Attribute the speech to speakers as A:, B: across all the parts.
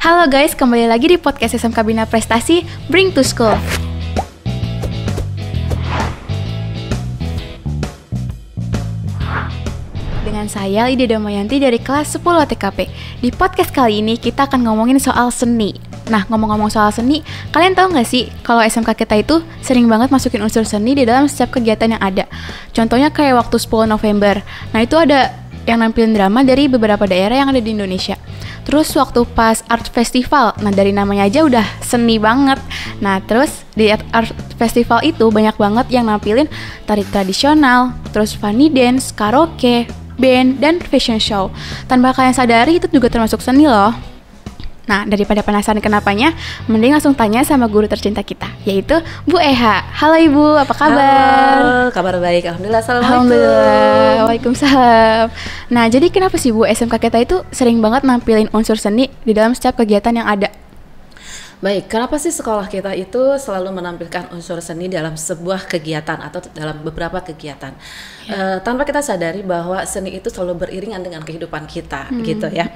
A: Halo guys, kembali lagi di podcast SMK Bina Prestasi Bring to School. Dengan saya Lydia Damayanti dari kelas 10 TKP. Di podcast kali ini kita akan ngomongin soal seni. Nah, ngomong-ngomong soal seni, kalian tahu nggak sih kalau SMK kita itu sering banget masukin unsur seni di dalam setiap kegiatan yang ada. Contohnya kayak waktu 10 November. Nah, itu ada yang nampilin drama dari beberapa daerah yang ada di Indonesia. Terus waktu pas Art Festival, nah dari namanya aja udah seni banget. Nah terus di Art Festival itu banyak banget yang nampilin tari tradisional, terus funny dance, karaoke, band, dan fashion show. Tanpa kalian sadari itu juga termasuk seni loh. Nah, daripada penasaran kenapanya, mending langsung tanya sama guru tercinta kita, yaitu Bu Eha. Halo Ibu, apa kabar?
B: Halo, kabar baik. Alhamdulillah, assalamualaikum.
A: Alhamdulillah, waalaikumsalam. Nah, jadi kenapa sih Bu SMK kita itu sering banget nampilin unsur seni di dalam setiap kegiatan yang ada?
B: Baik, kenapa sih sekolah kita itu selalu menampilkan unsur seni dalam sebuah kegiatan atau dalam beberapa kegiatan? Tanpa kita sadari bahwa seni itu selalu beriringan dengan kehidupan kita, gitu ya.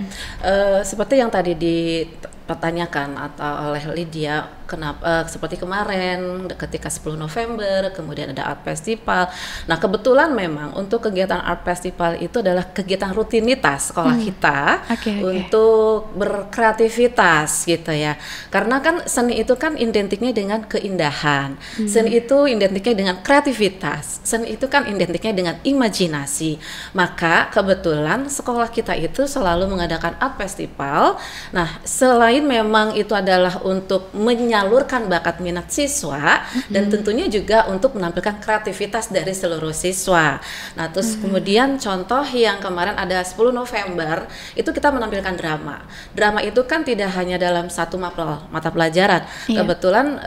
B: Seperti yang tadi dipertanyakan atau oleh Lydia, kenapa seperti kemarin ketika 10 November, kemudian ada Art Festival. Nah, kebetulan memang untuk kegiatan Art Festival itu adalah kegiatan rutinitas sekolah kita untuk berkreativitas, gitu ya. Karena kan seni itu kan identiknya dengan keindahan, seni itu identiknya dengan kreativitas, seni itu kan identiknya dengan imajinasi. Maka kebetulan sekolah kita itu selalu mengadakan Art Festival. Nah, selain memang itu adalah untuk menyalurkan bakat minat siswa dan tentunya juga untuk menampilkan kreativitas dari seluruh siswa. Nah, terus kemudian contoh yang kemarin ada 10 November itu kita menampilkan drama. Drama itu kan tidak hanya dalam satu mata pelajaran. Kebetulan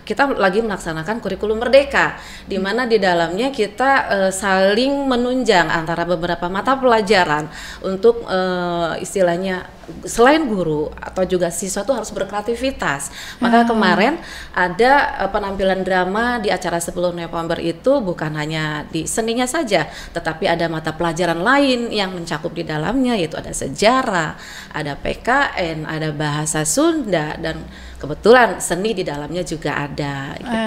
B: kita lagi melaksanakan kurikulum merdeka, di mana di dalamnya kita saling menunjang antara beberapa mata pelajaran untuk istilahnya selain guru atau juga siswa itu harus berkreativitas. Maka kemarin ada penampilan drama di acara 10 November itu bukan hanya di seninya saja, tetapi ada mata pelajaran lain yang mencakup di dalamnya, yaitu ada sejarah, ada PKN, ada bahasa Sunda, dan kebetulan seni di dalamnya juga ada gitu.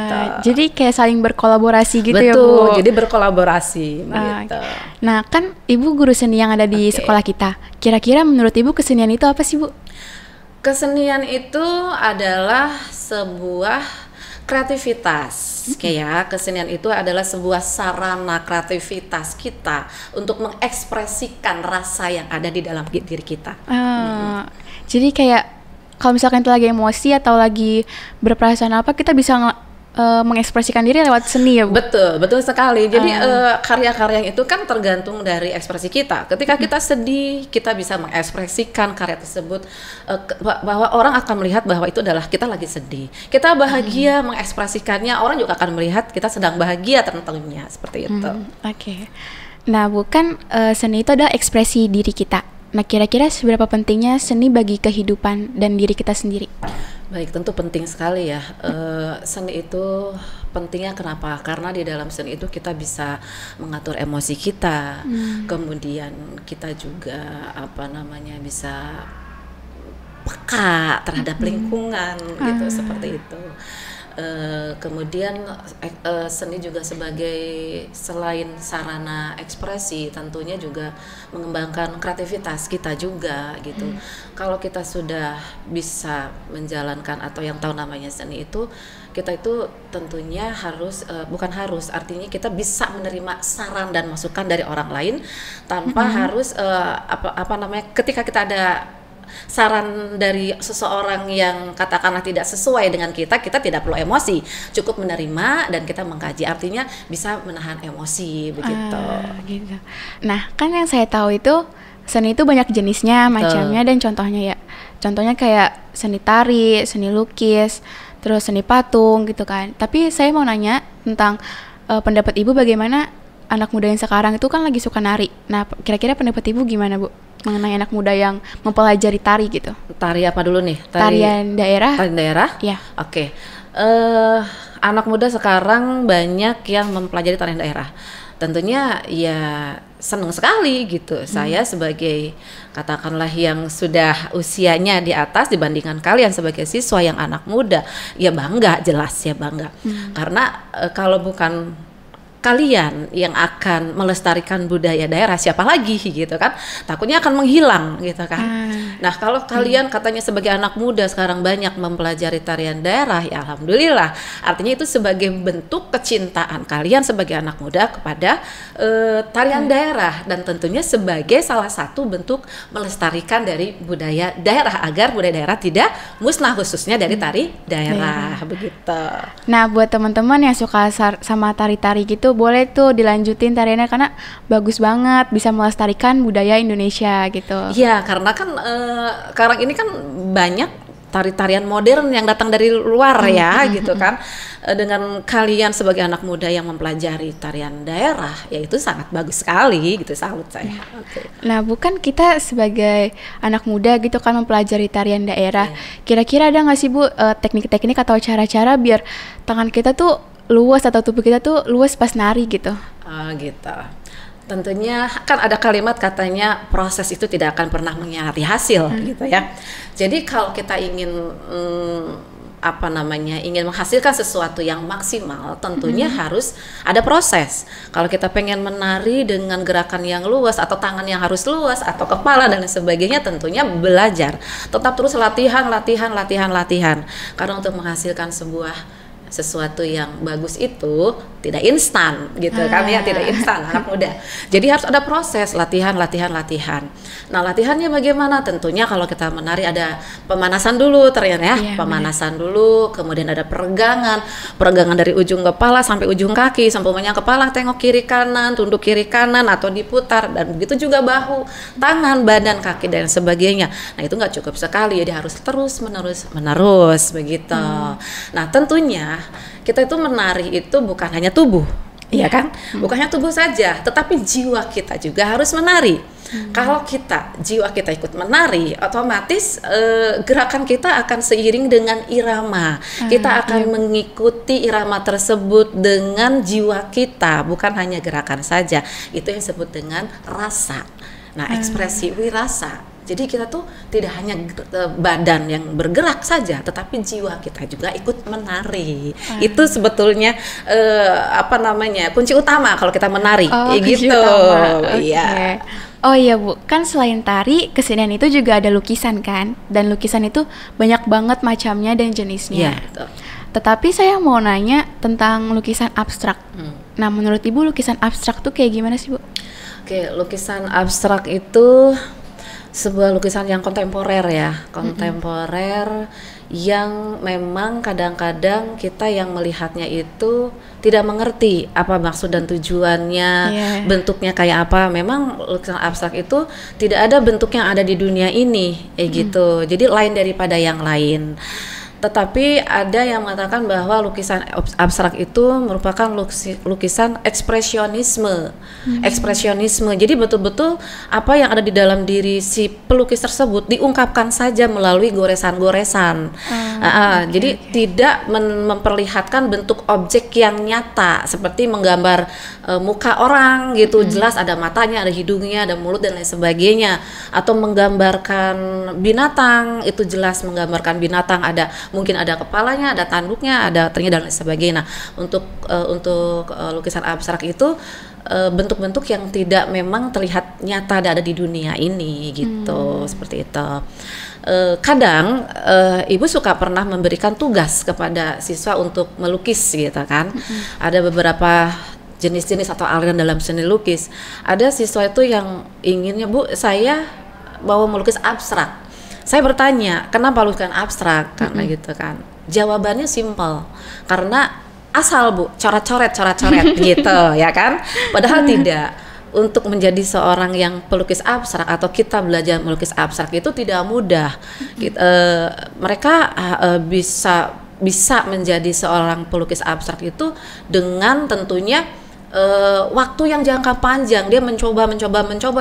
A: Jadi kayak saling berkolaborasi gitu.
B: Betul,
A: ya Bu?
B: jadi berkolaborasi gitu.
A: Nah, kan Ibu guru seni yang ada di sekolah kita. Kira-kira menurut Ibu kesenian itu apa sih Bu?
B: Kesenian itu adalah sebuah kreativitas, kayak kesenian itu adalah sebuah sarana kreativitas kita untuk mengekspresikan rasa yang ada di dalam diri kita.
A: Jadi kayak kalau misalkan kita lagi emosi atau lagi berperasaan apa, kita bisa mengekspresikan diri lewat seni ya Bu?
B: Betul, betul sekali. Jadi karya-karya itu kan tergantung dari ekspresi kita. Ketika kita sedih, kita bisa mengekspresikan karya tersebut, bahwa orang akan melihat bahwa itu adalah kita lagi sedih. Kita bahagia mengekspresikannya, orang juga akan melihat kita sedang bahagia tentunya, seperti itu.
A: Nah Bu, kan seni itu adalah ekspresi diri kita. Nah, kira-kira seberapa pentingnya seni bagi kehidupan dan diri kita sendiri?
B: Baik, tentu penting sekali ya. Seni itu pentingnya kenapa? Karena di dalam seni itu kita bisa mengatur emosi kita, kemudian kita juga bisa peka terhadap lingkungan, gitu, seperti itu. Kemudian seni juga sebagai selain sarana ekspresi, tentunya juga mengembangkan kreativitas kita juga gitu. Kalau kita sudah bisa menjalankan atau yang tahu namanya seni itu, kita itu tentunya harus artinya kita bisa menerima saran dan masukan dari orang lain tanpa harus ketika kita ada saran dari seseorang yang katakanlah tidak sesuai dengan kita tidak perlu emosi, cukup menerima dan kita mengkaji, artinya bisa menahan emosi begitu.
A: Gitu. Nah, kan yang saya tahu itu seni itu banyak jenisnya, macamnya dan contohnya ya. Contohnya kayak seni tari, seni lukis, terus seni patung gitu kan. Tapi saya mau nanya tentang pendapat Ibu bagaimana anak muda yang sekarang itu kan lagi suka nari. Nah, kira-kira pendapat Ibu gimana Bu mengenai anak muda yang mempelajari tari gitu?
B: Tari apa dulu nih?
A: Tarian daerah.
B: Tarian daerah?
A: Ya.
B: Anak muda sekarang banyak yang mempelajari tarian daerah. tentunya ya senang sekali gitu. Saya sebagai katakanlah yang sudah usianya di atas dibandingkan kalian sebagai siswa yang anak muda, ya bangga, jelas ya bangga. Karena kalau bukan kalian yang akan melestarikan budaya daerah, siapa lagi gitu kan, takutnya akan menghilang gitu kan. Nah kalau kalian katanya sebagai anak muda sekarang banyak mempelajari tarian daerah, ya alhamdulillah, artinya itu sebagai bentuk kecintaan kalian sebagai anak muda kepada tarian daerah, dan tentunya sebagai salah satu bentuk melestarikan dari budaya daerah agar budaya daerah tidak musnah, khususnya dari tari daerah begitu.
A: Nah, buat teman-teman yang suka sama tari-tari gitu, boleh tuh dilanjutin tariannya karena bagus banget, bisa melestarikan budaya Indonesia gitu.
B: Iya, karena kan sekarang ini kan banyak tari-tarian modern yang datang dari luar ya gitu kan. Dengan kalian sebagai anak muda yang mempelajari tarian daerah, ya itu sangat bagus sekali gitu, salut saya.
A: Nah, bukan kita sebagai anak muda gitu kan mempelajari tarian daerah, kira-kira ada nggak sih Bu teknik-teknik atau cara-cara biar tangan kita tuh luas atau tubuh kita tuh luas pas nari gitu?
B: Gitu. Tentunya kan ada kalimat katanya proses itu tidak akan pernah mengkhianati hasil gitu ya. Jadi kalau kita ingin ingin menghasilkan sesuatu yang maksimal, tentunya harus ada proses. Kalau kita pengen menari dengan gerakan yang luas atau tangan yang harus luas atau kepala dan lain sebagainya, tentunya belajar. Tetap terus latihan. Karena untuk menghasilkan sesuatu yang bagus itu tidak instan gitu kan ya, tidak instan anak muda. Jadi harus ada proses latihan. Nah, latihannya bagaimana? Tentunya kalau kita menari ada pemanasan dulu tarian ya, pemanasan dulu, kemudian ada peregangan dari ujung kepala sampai ujung kaki, sampainya kepala tengok kiri kanan, tunduk kiri kanan atau diputar, dan begitu juga bahu, tangan, badan, kaki dan sebagainya. Nah, itu nggak cukup sekali, jadi harus terus menerus begitu. Nah, tentunya kita itu menari itu bukan hanya tubuh, ya kan? Bukan hanya tubuh saja, tetapi jiwa kita juga harus menari. Kalau jiwa kita ikut menari, otomatis gerakan kita akan seiring dengan irama. Kita akan mengikuti irama tersebut dengan jiwa kita, bukan hanya gerakan saja. Itu yang disebut dengan rasa. Nah, ekspresi wirasa. Jadi kita tuh tidak hanya badan yang bergerak saja, tetapi jiwa kita juga ikut menari. Itu sebetulnya kunci utama kalau kita menari. Gitu. Iya.
A: Oh iya Bu, kan selain tari, kesenian itu juga ada lukisan kan? Dan lukisan itu banyak banget macamnya dan jenisnya.
B: Betul.
A: Tetapi saya mau nanya tentang lukisan abstrak. Nah, menurut Ibu lukisan abstrak tuh kayak gimana sih Bu?
B: Oke, lukisan abstrak itu sebuah lukisan yang kontemporer ya, yang memang kadang-kadang kita yang melihatnya itu tidak mengerti apa maksud dan tujuannya, bentuknya kayak apa. Memang lukisan abstrak itu tidak ada bentuk yang ada di dunia ini, gitu. Jadi lain daripada yang lain. Tetapi ada yang mengatakan bahwa lukisan abstrak itu merupakan lukisan ekspresionisme. Jadi betul-betul apa yang ada di dalam diri si pelukis tersebut diungkapkan saja melalui goresan-goresan. Jadi tidak memperlihatkan bentuk objek yang nyata seperti menggambar muka orang gitu, jelas ada matanya, ada hidungnya, ada mulut dan lain sebagainya, atau menggambarkan binatang, itu jelas menggambarkan binatang, mungkin ada kepalanya, ada tanduknya, ada telinga dan lain sebagainya. Nah, untuk lukisan abstrak itu bentuk-bentuk yang tidak memang terlihat nyata ada di dunia ini gitu, seperti itu. Kadang ibu suka pernah memberikan tugas kepada siswa untuk melukis gitu kan. Ada beberapa jenis-jenis atau aliran dalam seni lukis. Ada siswa itu yang inginnya, Bu, saya mau melukis abstrak. Saya bertanya, kenapa lukisan abstrak? Karena gitu kan. Jawabannya simpel, karena asal Bu, coret-coret gitu ya kan. Padahal tidak. Untuk menjadi seorang yang pelukis abstrak atau kita belajar melukis abstrak itu tidak mudah. Mereka bisa menjadi seorang pelukis abstrak itu dengan tentunya waktu yang jangka panjang. Dia mencoba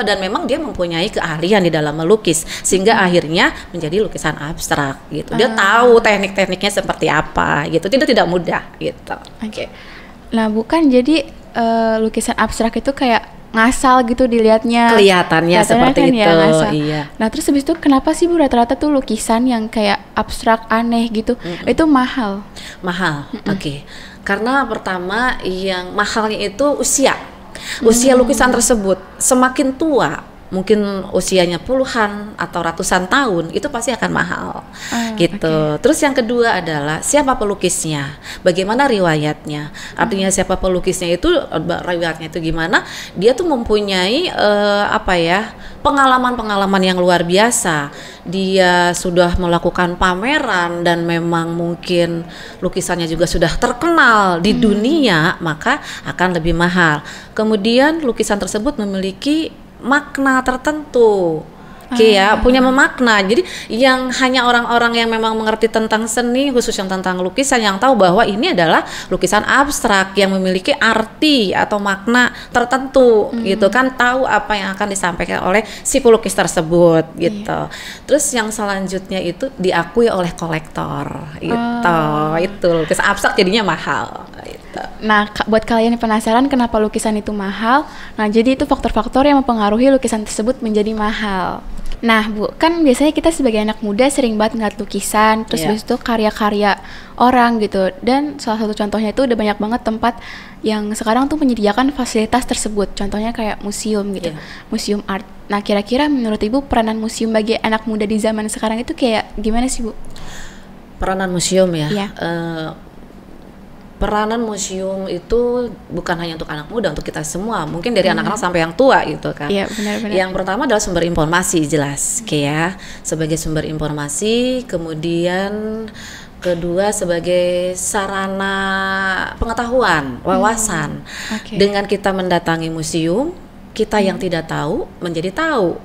B: dan memang dia mempunyai keahlian di dalam melukis sehingga akhirnya menjadi lukisan abstrak gitu. Dia tahu teknik-tekniknya seperti apa gitu. Tidak mudah gitu.
A: Oke. Nah, bukan jadi lukisan abstrak itu kayak ngasal gitu dilihatnya.
B: Kelihatannya seperti
A: kan
B: itu.
A: Ya, ngasal.
B: Iya.
A: Nah terus habis itu kenapa sih Bu rata-rata tuh lukisan yang kayak abstrak aneh gitu itu mahal?
B: Mahal. Oke. Karena pertama yang mahalnya itu usia. Usia lukisan tersebut semakin tua, mungkin usianya puluhan atau ratusan tahun, itu pasti akan mahal, gitu. Terus yang kedua adalah siapa pelukisnya, bagaimana riwayatnya. Artinya siapa pelukisnya itu, riwayatnya itu gimana? Dia tuh mempunyai pengalaman-pengalaman yang luar biasa. Dia sudah melakukan pameran dan memang mungkin lukisannya juga sudah terkenal di dunia, maka akan lebih mahal. Kemudian lukisan tersebut memiliki makna tertentu, punya memakna. Jadi yang hanya orang-orang yang memang mengerti tentang seni, khusus yang tentang lukisan, yang tahu bahwa ini adalah lukisan abstrak yang memiliki arti atau makna tertentu, gitu kan, tahu apa yang akan disampaikan oleh si pelukis tersebut, gitu. Terus yang selanjutnya itu diakui oleh kolektor, gitu. Itu lukisan abstrak jadinya mahal.
A: Nah, buat kalian yang penasaran kenapa lukisan itu mahal, nah jadi itu faktor-faktor yang mempengaruhi lukisan tersebut menjadi mahal. Nah Bu, kan biasanya kita sebagai anak muda sering banget ngeliat lukisan, terus habis itu karya-karya orang gitu. Dan salah satu contohnya itu udah banyak banget tempat yang sekarang tuh menyediakan fasilitas tersebut. Contohnya kayak museum gitu, museum art. Nah kira-kira menurut Ibu peranan museum bagi anak muda di zaman sekarang itu kayak gimana sih Bu?
B: Peranan museum ya? Peranan museum itu bukan hanya untuk anak muda, untuk kita semua, mungkin dari anak-anak sampai yang tua gitu kan.
A: Iya, benar-benar.
B: Yang pertama adalah sumber informasi, jelas, sebagai sumber informasi. Kemudian kedua sebagai sarana pengetahuan, wawasan. Dengan kita mendatangi museum, kita yang tidak tahu menjadi tahu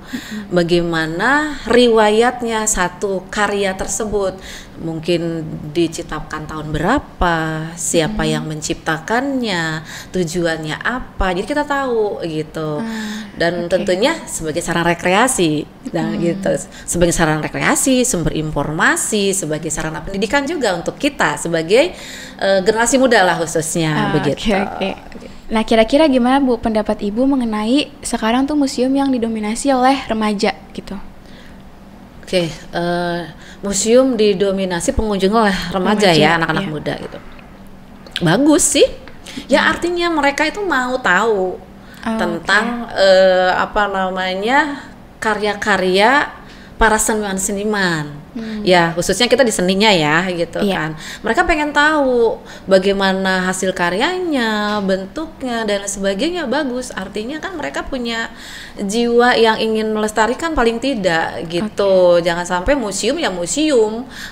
B: bagaimana riwayatnya satu karya tersebut, mungkin diciptakan tahun berapa, siapa yang menciptakannya, tujuannya apa, jadi kita tahu gitu. Dan tentunya sebagai sarana rekreasi, dan gitu, sebagai sarana rekreasi, sumber informasi, sebagai sarana pendidikan juga untuk kita sebagai generasi muda lah khususnya, begitu.
A: Nah kira-kira gimana Bu pendapat Ibu mengenai sekarang tuh museum yang didominasi oleh remaja gitu?
B: Museum didominasi pengunjung oleh remaja ya, anak-anak muda gitu. Bagus sih. Ya artinya mereka itu mau tahu tentang karya-karya para seniman-seniman. Ya khususnya kita di seninya ya gitu kan. Mereka pengen tahu bagaimana hasil karyanya, bentuknya dan sebagainya. Bagus, artinya kan mereka punya jiwa yang ingin melestarikan paling tidak gitu. Jangan sampai museum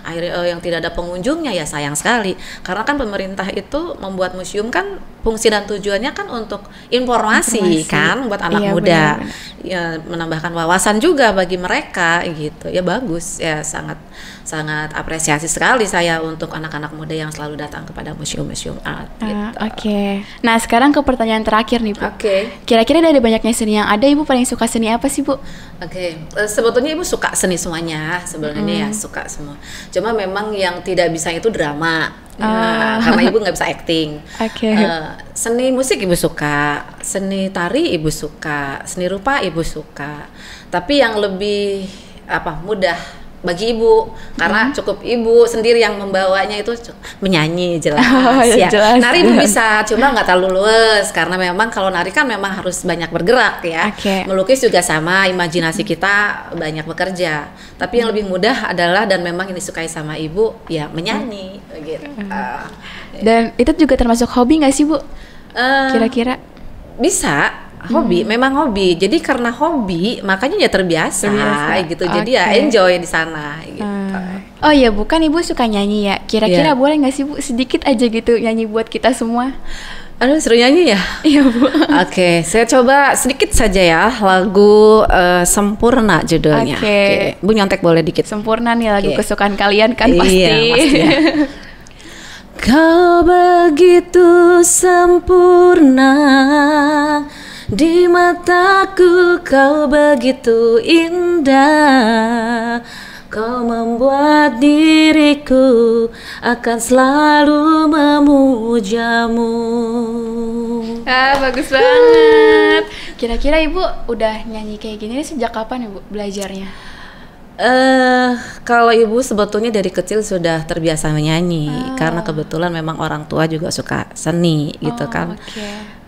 B: akhirnya yang tidak ada pengunjungnya, ya sayang sekali. Karena kan pemerintah itu membuat museum kan fungsi dan tujuannya kan untuk informasi. Kan buat anak muda. Benar-benar. Ya menambahkan wawasan juga bagi mereka gitu. Ya bagus, ya sangat apresiasi sekali saya untuk anak-anak muda yang selalu datang kepada museum-museum art gitu.
A: Nah sekarang ke pertanyaan terakhir nih Bu. Kira-kira dari banyaknya seni yang ada, Ibu paling suka seni apa sih Bu?
B: Sebetulnya Ibu suka seni semuanya sebenarnya, ya suka semua. Cuma memang yang tidak bisa itu drama. Karena Ibu nggak bisa acting. Seni musik Ibu suka, seni tari Ibu suka, seni rupa Ibu suka. Tapi yang lebih mudah bagi Ibu, karena cukup Ibu sendiri yang membawanya itu menyanyi jelas.
A: Jelas.
B: Nari Ibu bisa, cuma nggak terlalu luwes karena memang kalau nari kan memang harus banyak bergerak ya. Melukis juga sama, imajinasi kita banyak bekerja. Tapi yang lebih mudah adalah dan memang ini disukai sama Ibu ya menyanyi gitu.
A: Dan itu juga termasuk hobi nggak sih Bu? Kira-kira?
B: Bisa. Hobi, memang hobi. Jadi karena hobi, makanya ya terbiasa. Gitu. Jadi ya enjoy di sana gitu.
A: Oh ya, bukan Ibu suka nyanyi ya. Kira-kira boleh nggak sih Bu sedikit aja gitu nyanyi buat kita semua?
B: Aduh, seru nyanyi ya?
A: Iya Bu.
B: Saya coba sedikit saja ya lagu Sempurna judulnya. Bu nyontek boleh dikit.
A: Sempurna nih lagu kesukaan kalian kan pasti.
B: Iya, pastinya. Kau begitu sempurna, di mataku kau begitu indah, Kau membuat diriku akan selalu memujamu.
A: Bagus banget. Kira-kira Ibu udah nyanyi kayak gini sejak kapan Ibu belajarnya?
B: Kalau ibu sebetulnya dari kecil sudah terbiasa menyanyi karena kebetulan memang orang tua juga suka seni gitu kan.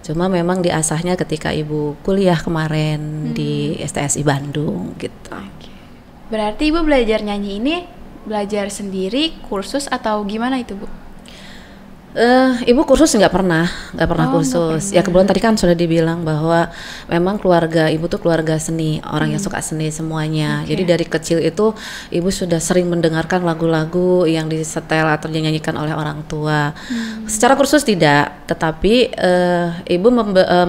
B: Cuma memang diasahnya ketika ibu kuliah kemarin di STSI Bandung gitu.
A: Berarti Ibu belajar nyanyi ini belajar sendiri, kursus atau gimana itu Bu?
B: Ibu kursus nggak pernah kursus. Ya kebetulan tadi kan sudah dibilang bahwa memang keluarga ibu tuh keluarga seni, orang yang suka seni semuanya. Jadi dari kecil itu ibu sudah sering mendengarkan lagu-lagu yang disetel atau dinyanyikan oleh orang tua. Secara kursus tidak, tetapi ibu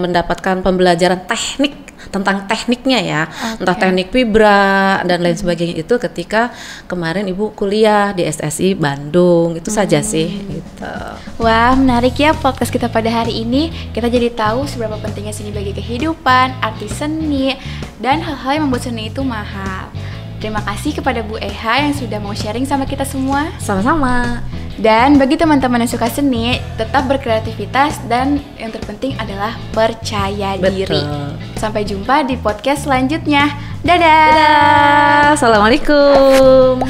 B: mendapatkan pembelajaran teknik tentang tekniknya ya, entah teknik vibra dan lain sebagainya itu ketika kemarin ibu kuliah di SSI Bandung, itu saja sih gitu.
A: Wah, menarik ya podcast kita pada hari ini. Kita jadi tahu seberapa pentingnya seni bagi kehidupan, arti seni, dan hal-hal yang membuat seni itu mahal. Terima kasih kepada Bu Eha yang sudah mau sharing sama kita semua.
B: Sama-sama.
A: Dan bagi teman-teman yang suka seni, tetap berkreativitas dan yang terpenting adalah percaya diri. Sampai jumpa di podcast selanjutnya. Dadah.
B: Assalamualaikum.